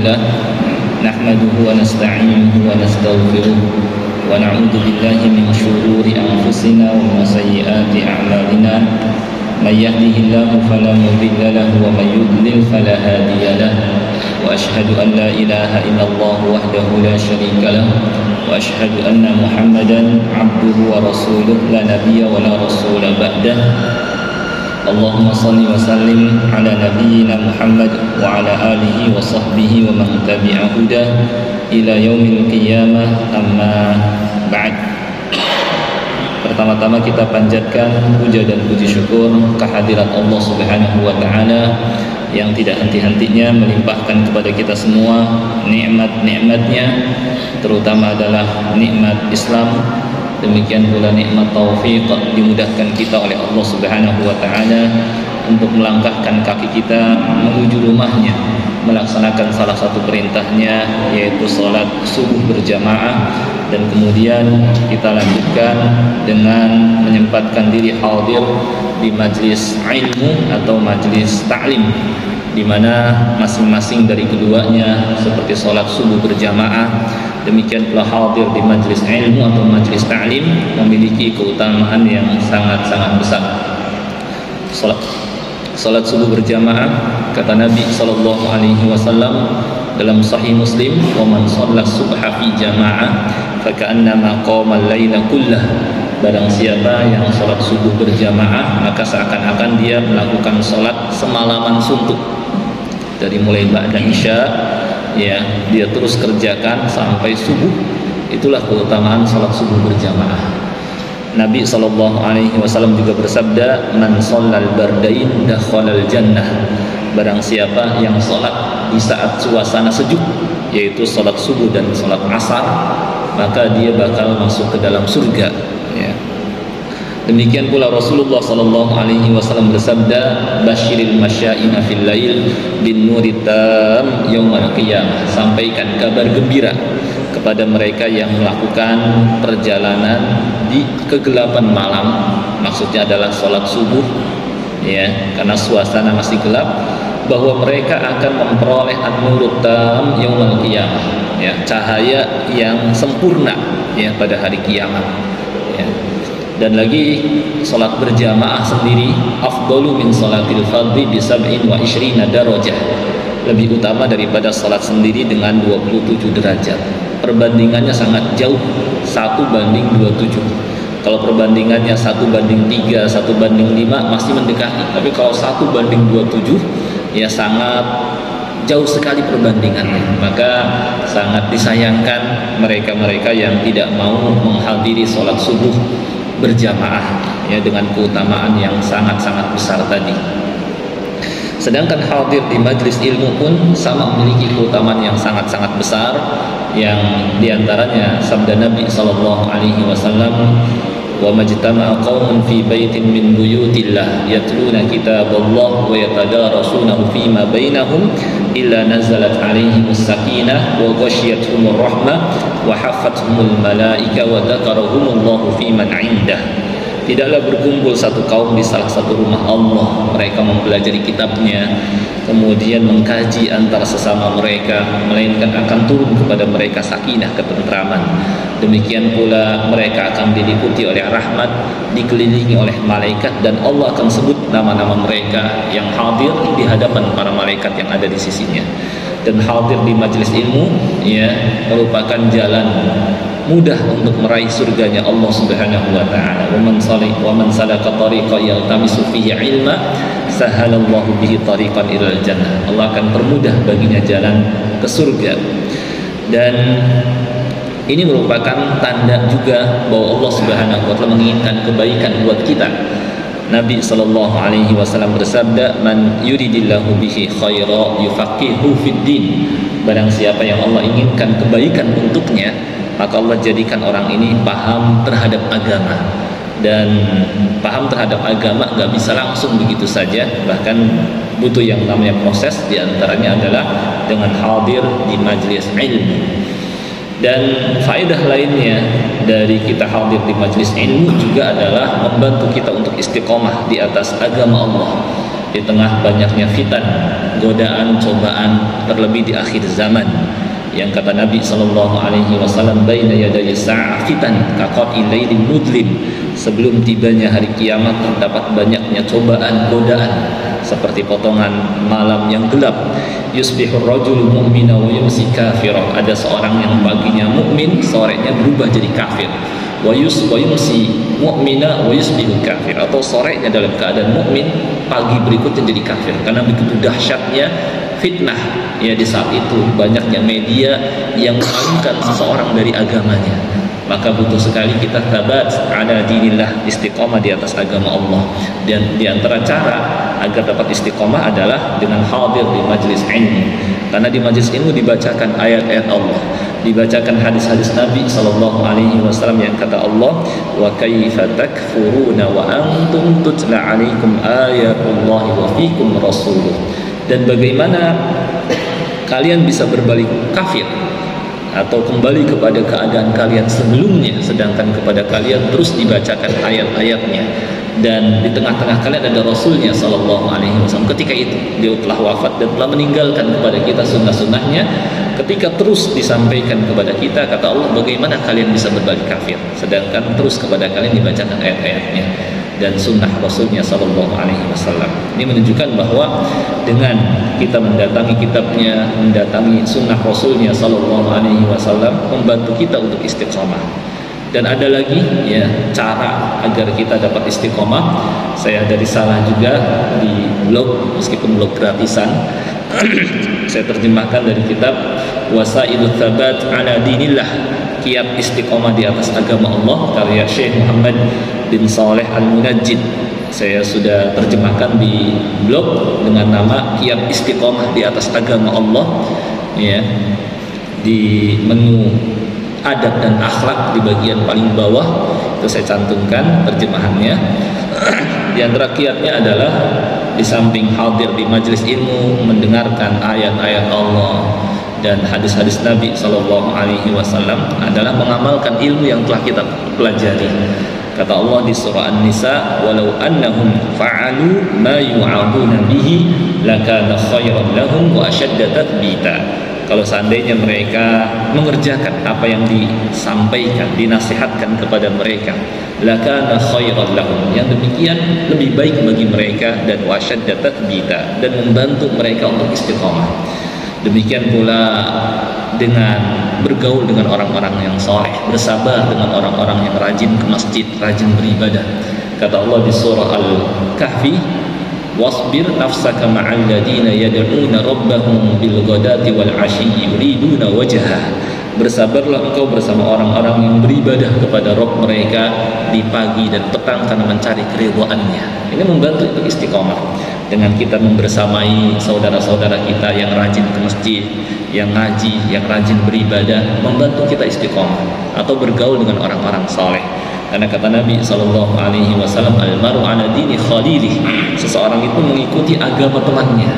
لله نحمده ونستعينه ونستغفره ونعوذ بالله من شرور أنفسنا ومن سيئات أعمالنا من يهده الله فلا مضل له ومن يضلل فلا هادي له وأشهد أن لا إله إلا الله وحده لا شريك له وأشهد أن محمدا عبده ورسوله لا نبي ولا رسول بعده اللهم صل وسلم على نبينا محمد وعلى آله وصحبه ومن تبع هداه إلى يوم القيامة أما بعد. Pertama-tama kita panjatkan puja dan puji syukur kehadirat Allah Subhanahu wa taala yang tidak henti-hentinya melimpahkan kepada kita semua nikmat-nikmatnya, terutama adalah nikmat Islam. Demikian pula nikmat taufik dimudahkan kita oleh Allah Subhanahu wa taala untuk melangkahkan kaki kita menuju rumahnya, melaksanakan salah satu perintahnya yaitu salat subuh berjamaah, dan kemudian kita lanjutkan dengan menyempatkan diri hadir di majlis ilmu atau majlis ta'lim, di mana masing-masing dari keduanya seperti salat subuh berjamaah, demikian pula hadir di majlis ilmu atau majlis ta'lim memiliki keutamaan yang sangat-sangat besar. Salat subuh berjamaah, kata Nabi sallallahu alaihi wasallam dalam Sahih Muslim, "Wa man shalla subha fi jamaah faka'annama qama al-laila kullah." Barang siapa yang salat subuh berjamaah, maka seakan-akan dia melakukan salat semalaman suntuk. Dari mulai ba'da isya, ya, dia terus kerjakan sampai subuh. Itulah keutamaan salat subuh berjamaah. Nabi SAW juga bersabda, "Man shallal bardain dakhalal jannah." Barang siapa yang salat di saat suasana sejuk, yaitu salat subuh dan salat asar, maka dia bakal masuk ke dalam surga, ya. Demikian pula Rasulullah SAW bersabda, "Basyiril masyaina fil lail bin nuri tam yaumal qiyamah." Sampaikan kabar gembira kepada mereka yang melakukan perjalanan di kegelapan malam, maksudnya adalah sholat subuh, ya, karena suasana masih gelap, bahwa mereka akan memperoleh an-nurut tam yaumul qiyamah, ya, cahaya yang sempurna, ya, pada hari kiamat, ya. Dan lagi sholat berjamaah sendiri afdalu min sholatil fardhi bi 27 darajah, lebih utama daripada sholat sendiri dengan 27 derajat. Perbandingannya sangat jauh, 1:27. Kalau perbandingannya 1:3, 1:5 masih mendekati, tapi kalau 1:27 ya sangat jauh sekali perbandingannya. Maka sangat disayangkan mereka-mereka yang tidak mau menghadiri sholat subuh berjamaah, ya, dengan keutamaan yang sangat-sangat besar tadi. Sedangkan hadir di majlis ilmu pun sama memiliki keutamaan yang sangat-sangat besar, yang diantaranya sabda Nabi SAW, "Wa majtama'a qaumun fi baitin min buyutillah yatluna kitaballah wa yatadarasunahu fima bainahum illa nazalat 'alaihimus sakinah wa ghasyiyatuhumur rahmah wa haffathumul malaika wa dzakarahumullahu fiman 'indah." Tidaklah berkumpul satu kaum di salah satu rumah Allah, mereka mempelajari kitabnya, kemudian mengkaji antara sesama mereka, melainkan akan turun kepada mereka sakinah, ketentraman. Demikian pula mereka akan diliputi oleh rahmat, dikelilingi oleh malaikat, dan Allah akan sebut nama-nama mereka yang hadir di hadapan para malaikat yang ada di sisinya. Dan hadir di majelis ilmu, ya, merupakan jalan mudah untuk meraih surganya Allah Subhanahu wa taala. Wa man salaka tariqan yaltamisu fihi ilma sahalallahu bihi tariqan ilal jannah. Allah akan permudah baginya jalan ke surga. Dan ini merupakan tanda juga bahwa Allah Subhanahu wa taala menginginkan kebaikan buat kita. Nabi SAW bersabda, "Man yuridillahu bihi khaira yufaqihu fid din." Barang siapa yang Allah inginkan kebaikan untuknya, maka Allah jadikan orang ini paham terhadap agama. Dan paham terhadap agama gak bisa langsung begitu saja, bahkan butuh yang namanya proses. Diantaranya adalah dengan hadir di majlis ilmu. Dan faedah lainnya dari kita hadir di majlis ilmu juga adalah membantu kita untuk istiqomah di atas agama Allah. di tengah banyaknya fitan, godaan, cobaan, terlebih di akhir zaman. Yang kata Nabi SAW, baina yaday sa'ah fitan kaqatil lailil mudlim, sebelum tibanya hari kiamat terdapat banyaknya cobaan, godaan seperti potongan malam yang gelap. Yusbihur rajulu mu'mina wa yumsi kafira, ada seorang yang paginya mukmin, sorenya berubah jadi kafir. Wa yumsi mu'mina wa yusbihu kafir, atau sorenya dalam keadaan mukmin, pagi berikutnya jadi kafir. Karena begitu dahsyatnya fitnah ya di saat itu, banyaknya media yang memalingkan seseorang dari agamanya. Maka butuh sekali kita tabat ala dinillah, istiqomah di atas agama Allah. Dan di antara cara agar dapat istiqomah adalah dengan hadir di majlis ilmu. Karena di majlis ilmu dibacakan ayat-ayat Allah, dibacakan hadis-hadis Nabi SAW yang kata Allah, wa kaifa takfuruna wa antum tutla alaikum ayatullahi wa fikum rasuluh. Dan bagaimana kalian bisa berbalik kafir atau kembali kepada keadaan kalian sebelumnya, sedangkan kepada kalian terus dibacakan ayat-ayatnya, dan di tengah-tengah kalian ada Rasulnya SAW. Ketika itu dia telah wafat dan telah meninggalkan kepada kita sunnah-sunnahnya. Ketika terus disampaikan kepada kita, kata Allah, bagaimana kalian bisa berbalik kafir sedangkan terus kepada kalian dibacakan ayat-ayatnya dan sunnah Rasulnya SAW. Ini menunjukkan bahwa dengan kita mendatangi kitabnya, mendatangi sunnah Rasulnya SAW, membantu kita untuk istiqomah. Dan ada lagi ya cara agar kita dapat istiqomah. Saya ada risalah juga di blog, meskipun blog gratisan. Saya terjemahkan dari kitab Wasailut Tsabat ala Dinillah, kiat istiqomah di atas agama Allah, karya Syekh Muhammad bin Saleh Al-Munajjid. Saya sudah terjemahkan di blog dengan nama Kiat Istiqomah di atas agama Allah ya. Di menu adab dan akhlak di bagian paling bawah itu saya cantumkan terjemahannya. Di antara kiatnya adalah di samping hadir di majelis ilmu, mendengarkan ayat-ayat Allah dan hadis-hadis Nabi SAW, adalah mengamalkan ilmu yang telah kita pelajari. Kata Allah di surah An-Nisa, walau annahum fa'alu ma yu'aduna bihi lakana khairan lahum wa ashadda tathbita. Kalau seandainya mereka mengerjakan apa yang disampaikan, dinasihatkan kepada mereka, lakana khairan lahum, yang demikian lebih baik bagi mereka, dan wa ashadda tathbita, dan membantu mereka untuk istiqomah. Demikian pula dengan bergaul dengan orang-orang yang soleh, bersabar dengan orang-orang yang rajin ke masjid, rajin beribadah. Kata Allah di surah Al-Kahfi, wasbir nafsaka ma'al ladina yad'una rabbahum bil ghadati wal 'ashyi yuriduna wajhah. Bersabarlah engkau bersama orang-orang yang beribadah kepada Rabb mereka di pagi dan petang karena mencari keridhaannya. Ini membantu untuk istiqomah. Dengan kita membersamai saudara-saudara kita yang rajin ke masjid, yang ngaji, yang rajin beribadah, membantu kita istiqomah. Atau bergaul dengan orang-orang saleh. Karena kata Nabi SAW, al-maru ala dini khalilih, seseorang itu mengikuti agama temannya.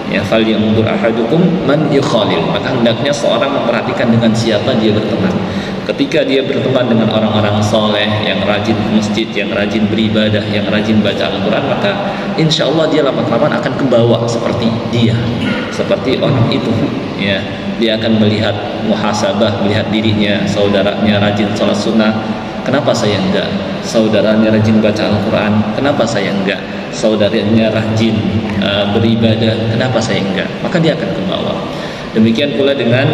Ya, fal yanzur ahadukum man yukhalil, maka hendaknya seorang memperhatikan dengan siapa dia berteman. Ketika dia berteman dengan orang-orang soleh yang rajin ke masjid, yang rajin beribadah, yang rajin baca Al-Quran, maka insya Allah dia lama-kelamaan akan kebawa seperti dia, seperti orang itu. Ya, dia akan melihat muhasabah, melihat dirinya, saudaranya rajin sholat sunnah, kenapa saya enggak? Saudaranya rajin baca Al-Quran, kenapa saya enggak? Saudaranya rajin beribadah, kenapa saya enggak? Maka dia akan kebawa. Demikian pula dengan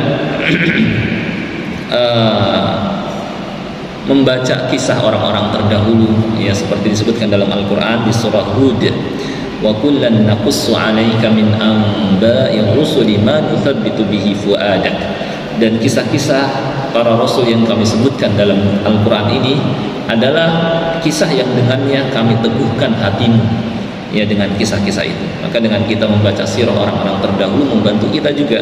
membaca kisah orang-orang terdahulu, ya, seperti disebutkan dalam Al-Quran di surah Hud, wa kullan naqussu 'alaika min anba'i rusuli ma nuthabbitu bihi fu'adak. Dan kisah-kisah para rasul yang kami sebutkan dalam Al-Quran ini adalah kisah yang dengannya kami teguhkan hatimu, ya, dengan kisah-kisah itu. Maka dengan kita membaca sirah orang-orang terdahulu membantu kita juga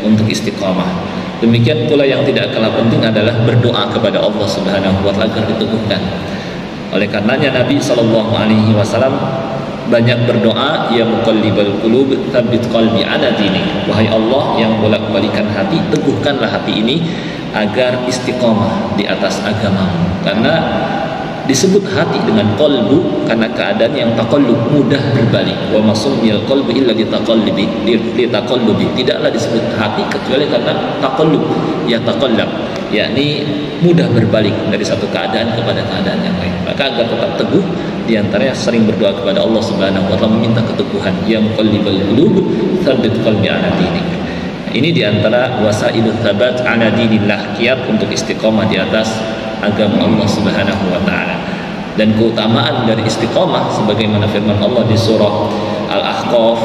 untuk istiqamah. Demikian pula yang tidak kalah penting adalah berdoa kepada Allah Subhanahu wa Ta'ala agar diteguhkan. Oleh karenanya Nabi SAW banyak berdoa, ya muqallibal qulub tsabbit qalbi ala dinik. Wahai Allah yang bolak-balikan hati, teguhkanlah hati ini agar istiqomah di atas agamamu. Karena Disebut hati dengan qalbu karena keadaan yang taqallub, mudah berbalik. Wa masumiyal qalbu illa litaqallubi, tidaklah disebut hati kecuali karena taqallub, ya taqallab, yakni mudah berbalik dari satu keadaan kepada keadaan yang lain. Maka agar tetap teguh, diantaranya sering berdoa kepada Allah Subhanahu wa taala, meminta keteguhan. Ya muqallibal qulub tsabbit qalbi ala dinik. Ini diantara wasailut tsabat ala dinillah, kiat untuk istiqomah di atas agama Allah Subhanahu wa taala. Dan keutamaan dari istiqomah sebagaimana firman Allah di surah Al-Ahqaf,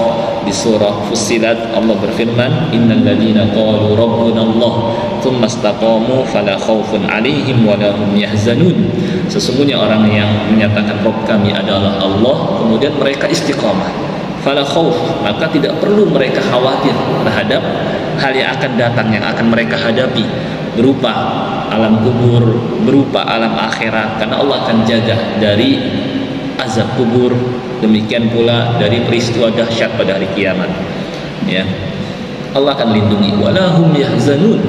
di surah Fussilat, Allah berfirman, innal ladzina qalu rabbuna Allah tsumma istaqamu fala khaufun 'alaihim wa la hum yahzanun. Sesungguhnya orang yang menyatakan Rabb kami adalah Allah, kemudian mereka istiqamah, fala khauf, maka tidak perlu mereka khawatir terhadap hal yang akan datang, yang akan mereka hadapi, berupa alam kubur, berupa alam akhirat, karena Allah akan jaga dari azab kubur, demikian pula dari peristiwa dahsyat pada hari kiamat. Ya, Allah akan lindungi. Walahum yahzanun.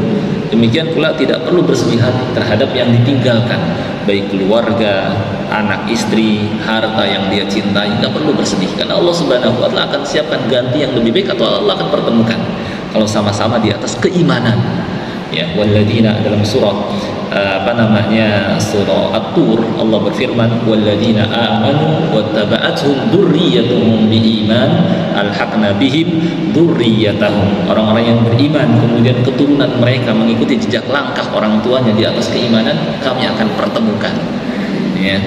Demikian pula tidak perlu bersedih hati terhadap yang ditinggalkan, baik keluarga, anak, istri, harta yang dia cintai, tidak perlu bersedih karena Allah Subhanahu wa taala akan siapkan ganti yang lebih baik, atau Allah akan pertemukan kalau sama-sama di atas keimanan. Ya, walladzina, dalam surah surah At-Tur, Allah berfirman, walladzina amanu wattaba'athum dzurriyyatuhum biiman alhaqna bihim dzurriyyatahum. Orang-orang yang beriman kemudian keturunan mereka mengikuti jejak langkah orang tuanya di atas keimanan, kami akan pertemukan. Ya.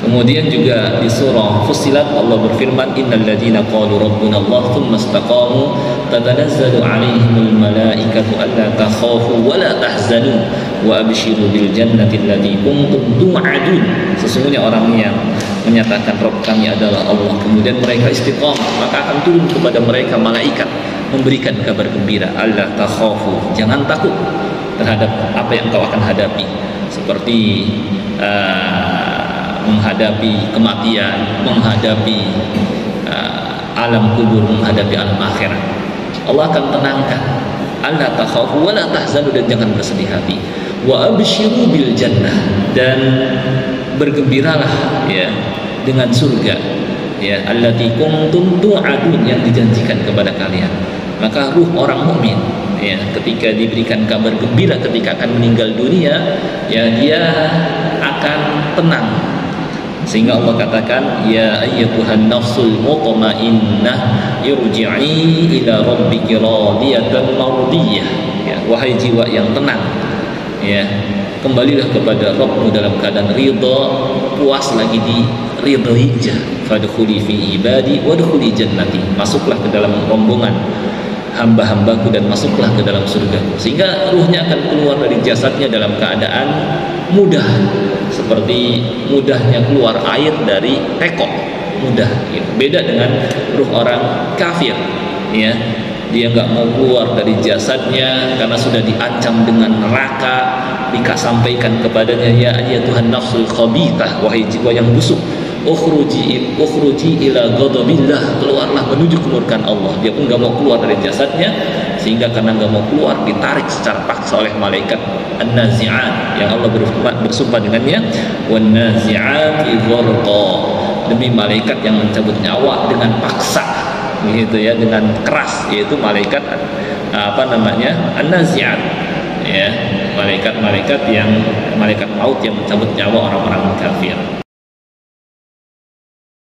Kemudian juga di surah Fussilat Allah berfirman, innal ladzina qalu rabbuna Allah tsumma istaqamu tatanazzalu 'alaihimul malaikatu alla takhafu wa la tahzanu wa abshiru bil jannati allati kuntum tu'adun. Sesungguhnya orang yang menyatakan Rabb kami adalah Allah, kemudian mereka istiqamah, maka akan turun kepada mereka malaikat memberikan kabar gembira, alla takhafu, jangan takut terhadap apa yang kau akan hadapi, seperti menghadapi kematian, menghadapi alam kubur, menghadapi alam akhirat. Allah akan tenangkan, alla takhafu wa la tahzanu, dan jangan bersedih hati. Wa abshiru bil jannah, dan bergembiralah ya dengan surga, ya allati kuntum tu'adun, yang dijanjikan kepada kalian. Maka ruh orang mukmin ya ketika diberikan kabar gembira ketika akan meninggal dunia, ya dia akan tenang. Sehingga Allah katakan, ya ayyatuhan nafsul mutmainnah irji'i ila rabbiki radiyatan mardiyah. Ya, wahai jiwa yang tenang, ya kembalilah kepada Rabbmu dalam keadaan ridha, puas lagi di ridha. Fadkhuli fi ibadi wadkhuli jannati, masuklah ke dalam rombongan hamba-hambaku dan masuklah ke dalam surgaku. Sehingga ruhnya akan keluar dari jasadnya dalam keadaan mudah, seperti mudahnya keluar air dari teko, mudah gitu. Beda dengan ruh orang kafir, ya dia nggak mau keluar dari jasadnya karena sudah diancam dengan neraka. Dikasampaikan kepadanya, ya ayyatuhan nafsul khabithah, wahai jiwa yang busuk, ukhruji ila ghadabillah, keluarlah menuju kemurkaan Allah. Dia pun nggak mau keluar dari jasadnya, sehingga karena nggak mau keluar ditarik secara paksa oleh malaikat An-Nazi'at, yang Allah bersumpah dengannya, wan-nazi'ati gharqa, demi malaikat yang mencabut nyawa dengan paksa, gitu ya, dengan keras, yaitu malaikat An-Nazi'at, ya malaikat maut yang mencabut nyawa orang-orang kafir.